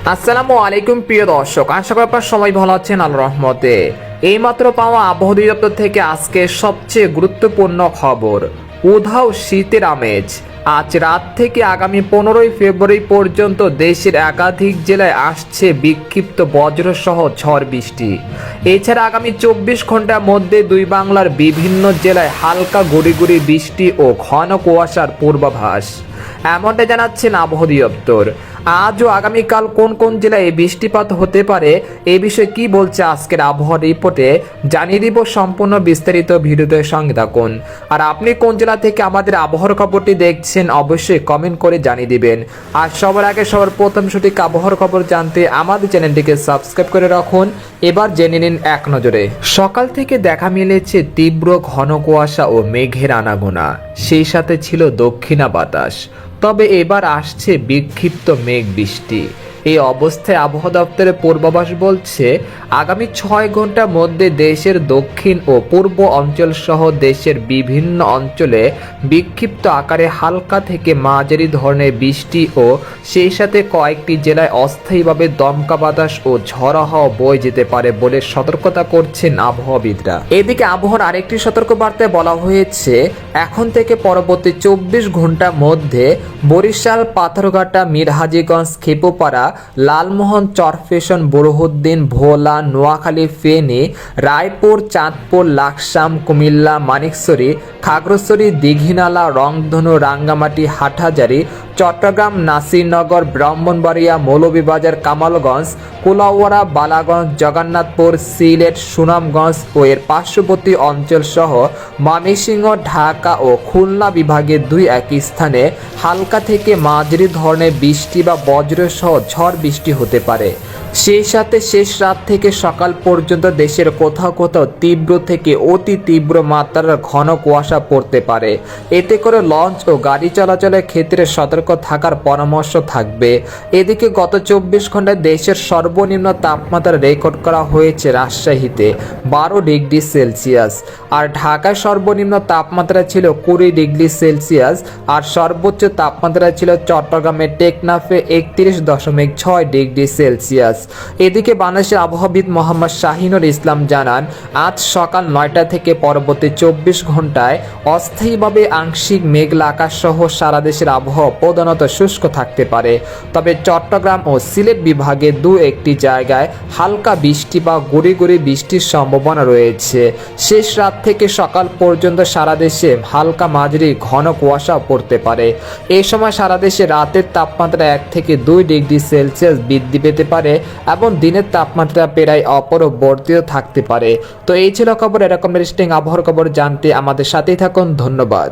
আসসালামু আলাইকুম প্রিয় দর্শক, আশা করি আপনার সবাই ভালো আছেন আল্লাহর রহমতে। এইমাত্র পাওয়া আবহাওয়া অধিদপ্তর থেকে আজকে সবচেয়ে গুরুত্বপূর্ণ খবর, উধাও শীতের আমেজ। আজ রাত থেকে আগামী 15ই ফেব্রুয়ারি পর্যন্ত দেশের একাধিক জেলায় আসছে বিক্ষিপ্ত বজ্রসহ ঝড় বৃষ্টি। এছাড়া আগামী 24 ঘন্টার মধ্যে দুই বাংলার বিভিন্ন জেলায় হালকা গুড়ি গুড়ি বৃষ্টি ও ঘন কুয়াশার পূর্বাভাস, এমনটা জানাচ্ছেন আবহাওয়া অধিদপ্তর। আজ ও আগামীকাল কোন কোন জেলায় বৃষ্টিপাত হতে পারে এ বিষয়ে কি বলছে আজকের আবহাওয়া রিপোর্টে জানিয়ে দিব। সম্পূর্ণ বিস্তারিত ভিডিওতে সঙ্গে থাকুন। আর আপনি কোন জেলা থেকে আমাদের আবহাওয়ার খবরটি দেখছেন অবশ্যই কমেন্ট করে জানিয়ে দিবেন। আর সবার আগে সবার প্রথম সঠিক আবহাওয়ার খবর জানতে আমাদের চ্যানেলটিকে সাবস্ক্রাইব করে রাখুন। এবার জেনে নিন এক নজরে। সকাল থেকে দেখা মিলেছে তীব্র ঘন কুয়াশা ও মেঘের আনাগোনা, সেই সাথে ছিল দক্ষিণা বাতাস। তবে এবার আসছে বিক্ষিপ্ত মেঘ বৃষ্টি। এই অবস্থায় আবহাওয়া দপ্তরের পূর্বাভাস বলছে আগামী 6 ঘন্টার মধ্যে দেশের দক্ষিণ ও পূর্ব অঞ্চল সহ দেশের বিভিন্ন অঞ্চলে বিক্ষিপ্ত আকারে হালকা থেকে মাঝারি ধরনের বৃষ্টি ও সেই সাথে কয়েকটি জেলায় অস্থায়ীভাবে দমকা বাতাস ও ঝড়ো হাওয়া বয়ে যেতে পারে বলে সতর্কতা করছেন আবহাওয়াবিদরা। এদিকে আবহাওয়ার আরেকটি সতর্কবার্তায় বলা হয়েছে এখন থেকে পরবর্তী 24 ঘন্টার মধ্যে বরিশাল, পাথরঘাটা, মিরহাজিগঞ্জ, খেপুপাড়া, লালমোহন, চরফেশন, বুরহুদ্দিন, ভোলা, নোয়াখালী, ফেনী, রায়পুর, চাঁদপুর, লাকসাম, কুমিল্লা, মানিকছড়ি, খাগড়াছড়ি, দীঘিনালা, রংধনু, রাঙ্গামাটি, হাটহাজারী, চট্টগ্রাম, নাসিরনগর, ব্রাহ্মণবাড়িয়া, মৌলভীবাজার, কামালগঞ্জ, কুলাউড়া, বালাগঞ্জ, জগন্নাথপুর, সিলেট, সুনামগঞ্জ ও এর পার্শ্ববর্তী অঞ্চল সহ ময়মনসিংহ, ঢাকা ও খুলনা বিভাগের 2-1 স্থানে হালকা থেকে মাঝারি ধরনের বৃষ্টি বা বজ্রসহ ঝড় বৃষ্টি হতে পারে। সেই সাথে শেষ রাত থেকে সকাল পর্যন্ত দেশের কোথাও কোথাও তীব্র থেকে অতি তীব্র মাত্রার ঘন কুয়াশা পড়তে পারে। এতে করে লঞ্চ ও গাড়ি চলাচলের ক্ষেত্রে সতর্ক থাকার পরামর্শ থাকবে। এদিকে গত 24 ঘন্টায় দেশের সর্বনিম্ন তাপমাত্রা রেকর্ড করা হয়েছে রাজশাহীতে 12 ডিগ্রি সেলসিয়াস, আর ঢাকায় সর্বনিম্ন তাপমাত্রা ছিল 20 ডিগ্রি সেলসিয়াস, আর সর্বোচ্চ তাপমাত্রা ছিল চট্টগ্রামের টেকনাফে 31.6 ডিগ্রি সেলসিয়াস। এদিকে বাংলাদেশের আবহাওয়াবিদ মোহাম্মদ শাহিনুর ইসলাম জানান আজ সকাল 9টা থেকে পরবর্তী 24 ঘন্টায় অস্থায়ীভাবে আংশিক মেঘলা আকাশ সহ সারা দেশের আবহাওয়া প্রধানত শুষ্ক থাকতে পারে। তবে চট্টগ্রাম ও সিলেট বিভাগে 2-1টি জায়গায় হালকা বৃষ্টি বা গুড়ি গুড়ি বৃষ্টির সম্ভাবনা রয়েছে। শেষ রাত থেকে সকাল পর্যন্ত সারা দেশে হালকা মাঝারি ঘন কুয়াশা পড়তে পারে। এই সময় সারা দেশে রাতের তাপমাত্রা 1 থেকে 2 ডিগ্রি সেলসিয়াস বৃদ্ধি পেতে পারে এবং দিনের তাপমাত্রা প্রায় অপরিবর্তিত থাকতে পারে। তো এই ছিল খবর। এরকম ইন্টারেস্টিং আবহাওয়ার খবর জানতে আমাদের সাথেই থাকুন। ধন্যবাদ।